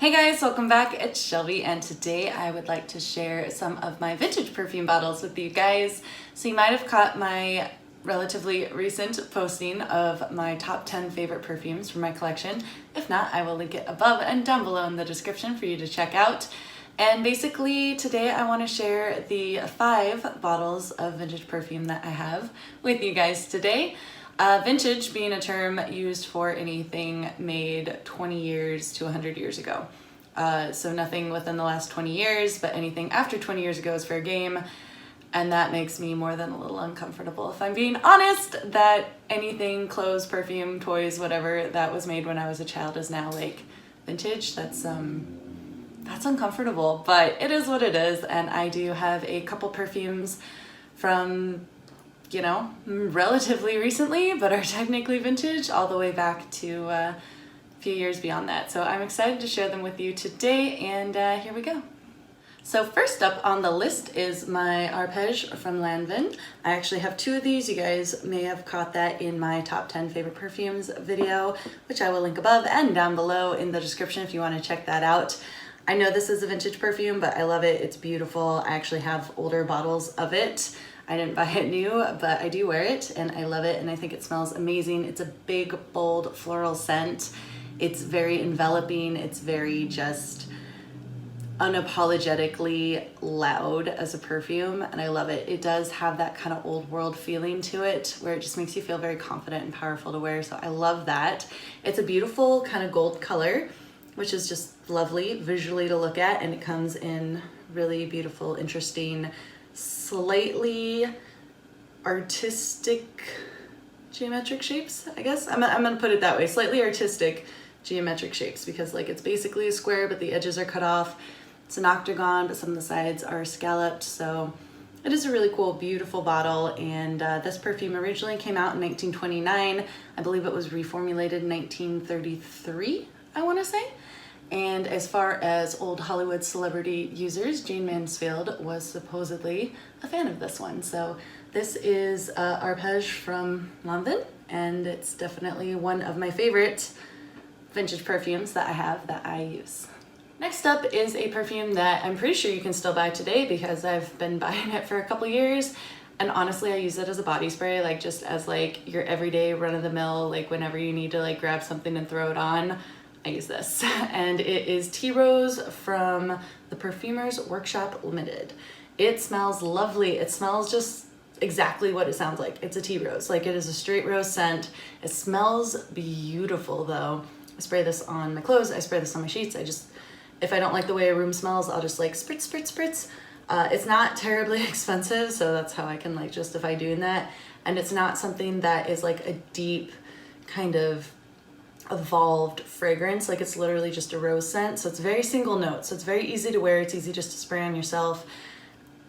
Hey guys, welcome back. It's Shelby, and today I would like to share some of my vintage perfume bottles with you guys. So you might have caught my relatively recent posting of my top 10 favorite perfumes from my collection. If not, I will link it above and down below in the description for you to check out. And basically today I want to share the 5 bottles of vintage perfume that I have with you guys today. Vintage being a term used for anything made 20 years to 100 years ago. So nothing within the last 20 years, but anything after 20 years ago is fair game. And that makes me more than a little uncomfortable, if I'm being honest, that anything, clothes, perfume, toys, whatever, that was made when I was a child is now like vintage. That's uncomfortable, but it is what it is. And I do have a couple perfumes from relatively recently, but are technically vintage all the way back to a few years beyond that. So I'm excited to share them with you today, and here we go. So first up on the list is my Arpeggio from Lancome. I actually have 2 of these. You guys may have caught that in my top 10 favorite perfumes video, which I will link above and down below in the description if you want to check that out. I know this is a vintage perfume, but I love it. It's beautiful. I actually have older bottles of it. I didn't buy it new, but I do wear it and I love it, and I think it smells amazing. It's a big, bold floral scent. It's very enveloping. It's very just unapologetically loud as a perfume, and I love it. It does have that kind of old world feeling to it where it just makes you feel very confident and powerful to wear, so I love that. It's a beautiful kind of gold color, which is just lovely visually to look at, and it comes in really beautiful, interesting, slightly artistic geometric shapes, I guess. I'm gonna put it that way, slightly artistic geometric shapes, because like it's basically a square but the edges are cut off. It's an octagon but some of the sides are scalloped, so it is a really cool, beautiful bottle. And this perfume originally came out in 1929. I believe it was reformulated in 1933, I want to say. And as far as old Hollywood celebrity users, Jane Mansfield was supposedly a fan of this one. So this is Arpeggio from Lancome, and it's definitely one of my favorite vintage perfumes that I have that I use. Next up is a perfume that I'm pretty sure you can still buy today because I've been buying it for a couple years. And honestly, I use it as a body spray, like just as like your everyday run-of-the-mill, like whenever you need to like grab something and throw it on. I use this, and it is Tea Rose from the Perfumers Workshop Limited. It smells lovely. It smells just exactly what it sounds like. It's a tea rose. Like, it is a straight rose scent. It smells beautiful though. I spray this on my clothes. I spray this on my sheets. If I don't like the way a room smells, I'll just like spritz, spritz, spritz. It's not terribly expensive, so that's how I can like justify doing that. And it's not something that is like a deep kind of evolved fragrance. Like, it's literally just a rose scent, so it's very single note, so it's very easy to wear. It's easy just to spray on yourself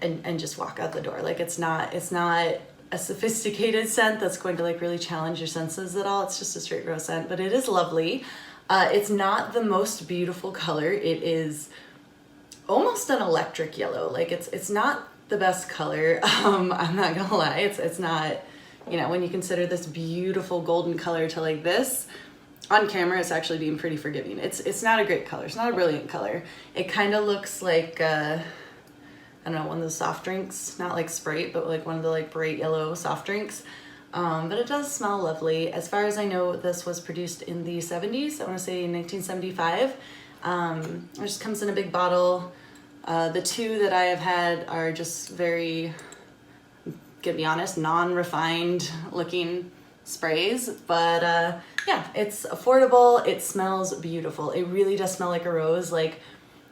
and just walk out the door. Like, it's not a sophisticated scent that's going to like really challenge your senses at all. It's just a straight rose scent, but it is lovely. It's not the most beautiful color. It is almost an electric yellow. Like, it's not the best color. I'm not gonna lie. It's not, when you consider this beautiful golden color to like this, on camera it's actually being pretty forgiving. It's not a great color. It's not a brilliant color. It kind of looks like I don't know, one of those soft drinks, not like Sprite, but like one of the like bright yellow soft drinks. But it does smell lovely. As far as I know, this was produced in the 70s. I want to say 1975. It just comes in a big bottle. The 2 that I have had are just very, to be honest, non-refined looking sprays, but yeah, it's affordable. It smells beautiful. It really does smell like a rose. Like,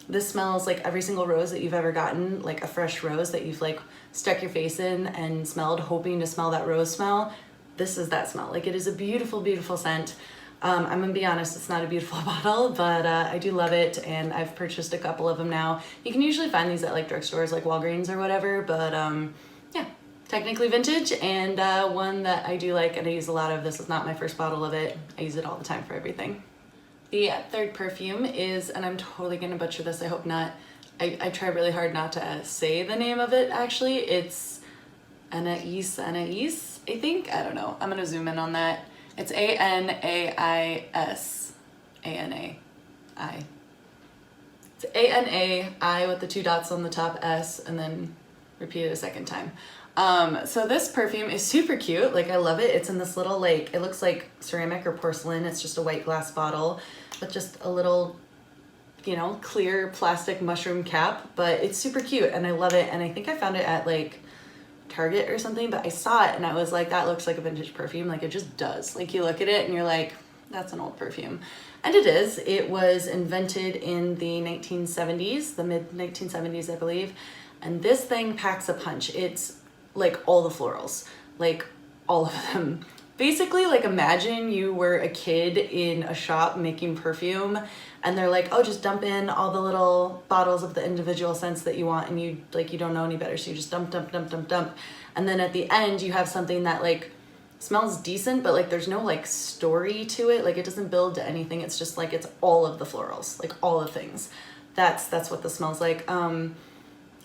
this smells like every single rose that you've ever gotten, like a fresh rose that you've like stuck your face in and smelled, hoping to smell that rose smell. This is that smell. Like, it is a beautiful, beautiful scent. I'm gonna be honest, it's not a beautiful bottle, but I do love it, and I've purchased a couple of them now. You can usually find these at like drugstores like Walgreens or whatever, but yeah, technically vintage, and one that I do like and I use a lot of. This is not my first bottle of it. I use it all the time for everything. The 3rd perfume is, and I'm totally gonna butcher this, I hope not. I try really hard not to say the name of it actually. It's Anais, I think. I don't know. I'm gonna zoom in on that. It's Anais, Anai. It's A-N-A-I with the 2 dots on the top, S, and then repeat it a second time. So this perfume is super cute. Like, I love it. It's in this little, like, it looks like ceramic or porcelain. It's just a white glass bottle with just a little, you know, clear plastic mushroom cap, but it's super cute and I love it. And I think I found it at like Target or something, but I saw it and I was like, that looks like a vintage perfume. Like, it just does. Like, you look at it and you're like, that's an old perfume. And it is. It was invented in the 1970s, the mid 1970s, I believe. And this thing packs a punch. It's like all the florals, like all of them. Basically, like, imagine you were a kid in a shop making perfume and they're like, oh, just dump in all the little bottles of the individual scents that you want, and you don't know any better, so you just dump. And then at the end you have something that like smells decent, but like there's no like story to it. Like, it doesn't build to anything. It's just like, it's all of the florals, like all the things. That's what this smells like.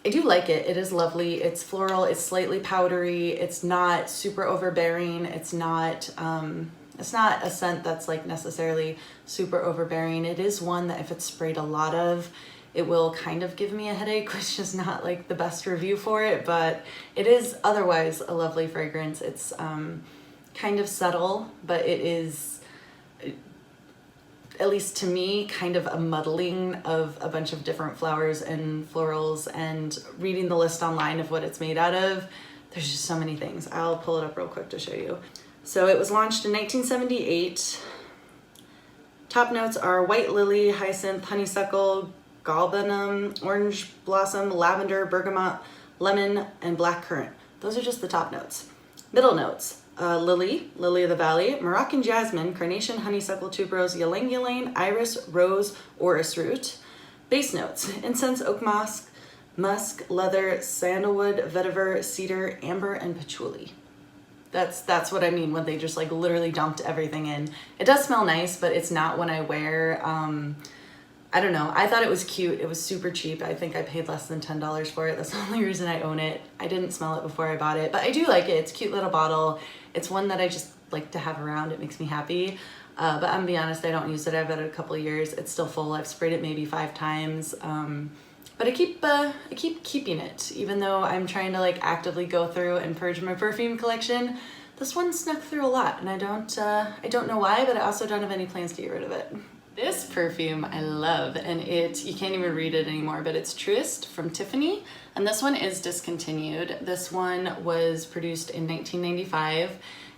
I do like it. It is lovely. It's floral. It's slightly powdery. It's not super overbearing. It's not a scent that's like necessarily super overbearing. It is one that if it's sprayed a lot of, it will kind of give me a headache, which is not like the best review for it, but it is otherwise a lovely fragrance. It's kind of subtle, but it is, at least to me, kind of a muddling of a bunch of different flowers and florals, and reading the list online of what it's made out of, there's just so many things. I'll pull it up real quick to show you. So it was launched in 1978. Top notes are white lily, hyacinth, honeysuckle, galbanum, orange blossom, lavender, bergamot, lemon, and black currant. Those are just the top notes. Middle notes. Lily, lily of the valley, Moroccan jasmine, carnation, honeysuckle, tuberose, ylang ylang, iris, rose, orris root. Base notes: incense, oak musk, leather, sandalwood, vetiver, cedar, amber, and patchouli. That's what I mean when they just like literally dumped everything in. It does smell nice, but it's not one I wear. I don't know. I thought it was cute. It was super cheap. I think I paid less than $10 for it. That's the only reason I own it. I didn't smell it before I bought it, but I do like it. It's a cute little bottle. It's one that I just like to have around. It makes me happy. But I'm gonna be honest, I don't use it. I've had it a couple of years. It's still full. I've sprayed it maybe 5 times. But I keep keeping it, even though I'm trying to like actively go through and purge my perfume collection. This one snuck through a lot, and I don't know why, but I also don't have any plans to get rid of it. This perfume I love, and you can't even read it anymore, but it's Truest from Tiffany, and this one is discontinued. This one was produced in 1995,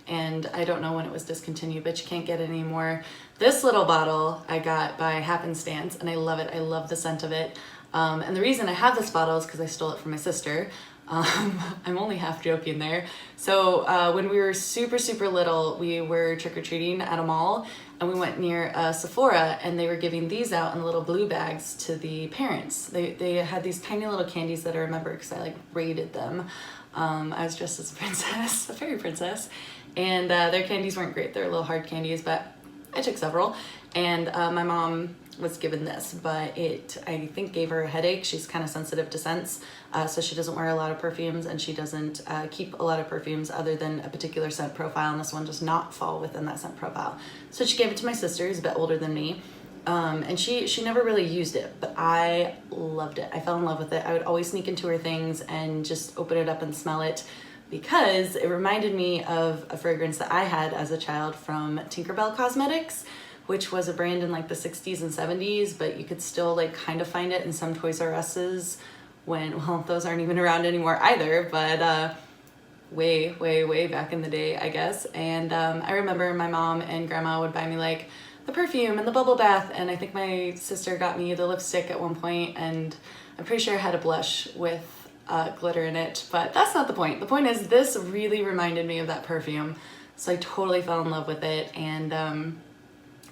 and I don't know when it was discontinued, but you can't get it anymore. This little bottle I got by happenstance, and I love it. I love the scent of it. And the reason I have this bottle is because I stole it from my sister. I'm only half joking there. So when we were super little, we were trick-or-treating at a mall, and we went near Sephora, and they were giving these out in little blue bags to the parents. They had these tiny little candies that I remember because I like raided them. I was dressed as a princess, a fairy princess, and their candies weren't great. They're little hard candies, but I took several, and my mom was given this, but it, I think, gave her a headache. She's kind of sensitive to scents, so she doesn't wear a lot of perfumes, and she doesn't keep a lot of perfumes other than a particular scent profile, and this one does not fall within that scent profile. So she gave it to my sister, who's a bit older than me, and she never really used it, but I loved it. I fell in love with it. I would always sneak into her things and just open it up and smell it, because it reminded me of a fragrance that I had as a child from Tinkerbell Cosmetics, which was a brand in like the 60s and 70s, but you could still like kind of find it in some Toys R Us's when, well, those aren't even around anymore either, but way back in the day, I guess. And I remember my mom and grandma would buy me like the perfume and the bubble bath, and I think my sister got me the lipstick at one point, and I'm pretty sure I had a blush with glitter in it, but that's not the point. The point is this really reminded me of that perfume, so I totally fell in love with it, and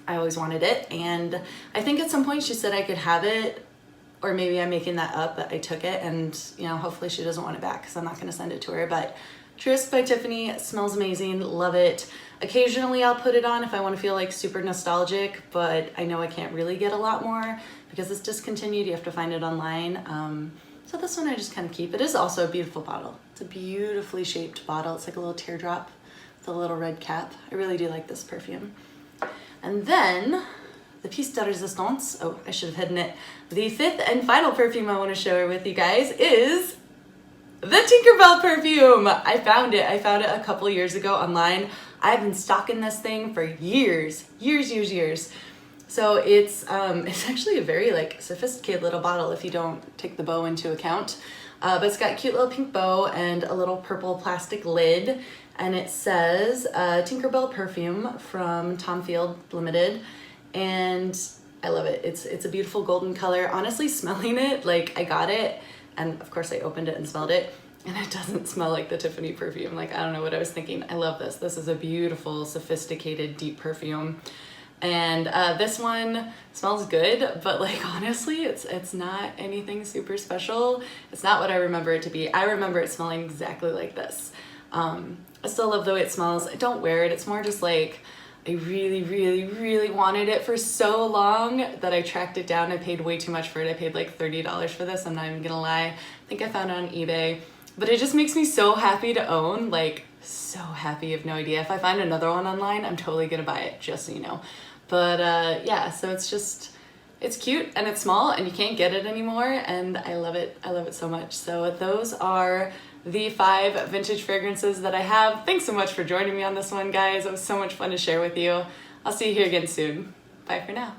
I always wanted it, and I think at some point she said I could have it, or maybe I'm making that up, but I took it, and you know, hopefully she doesn't want it back because I'm not going to send it to her. But Truest by Tiffany, it smells amazing, love it. Occasionally I'll put it on if I want to feel like super nostalgic, but I know I can't really get a lot more because it's discontinued. You have to find it online. So this one I just kind of keep. It is also a beautiful bottle. It's a beautifully shaped bottle. It's like a little teardrop with a little red cap. I really do like this perfume. And then the piece de resistance, oh, I should have hidden it. The fifth and final perfume I want to share with you guys is the Tinkerbell perfume. I found it a couple years ago online. I've been stocking this thing for years. So it's actually a very like sophisticated little bottle if you don't take the bow into account. But it's got a cute little pink bow and a little purple plastic lid. And it says Tinkerbell perfume from Tom Field Limited. And I love it. It's a beautiful golden color. Honestly, smelling it, like I got it and of course I opened it and smelled it and it doesn't smell like the Tiffany perfume. Like, I don't know what I was thinking. I love this. This is a beautiful, sophisticated, deep perfume. And this one smells good, but like honestly, it's not anything super special. It's not what I remember it to be. I remember it smelling exactly like this. I still love the way it smells. I don't wear it. It's more just like, I really wanted it for so long that I tracked it down. I paid way too much for it. I paid like $30 for this. I'm not even gonna lie. I think I found it on eBay, but it just makes me so happy to own, like so happy, you have no idea. If I find another one online, I'm totally gonna buy it, just so you know. But yeah, so it's cute and it's small and you can't get it anymore and I love it so much. So those are the 5 vintage fragrances that I have. Thanks so much for joining me on this one, guys. It was so much fun to share with you. I'll see you here again soon. Bye for now.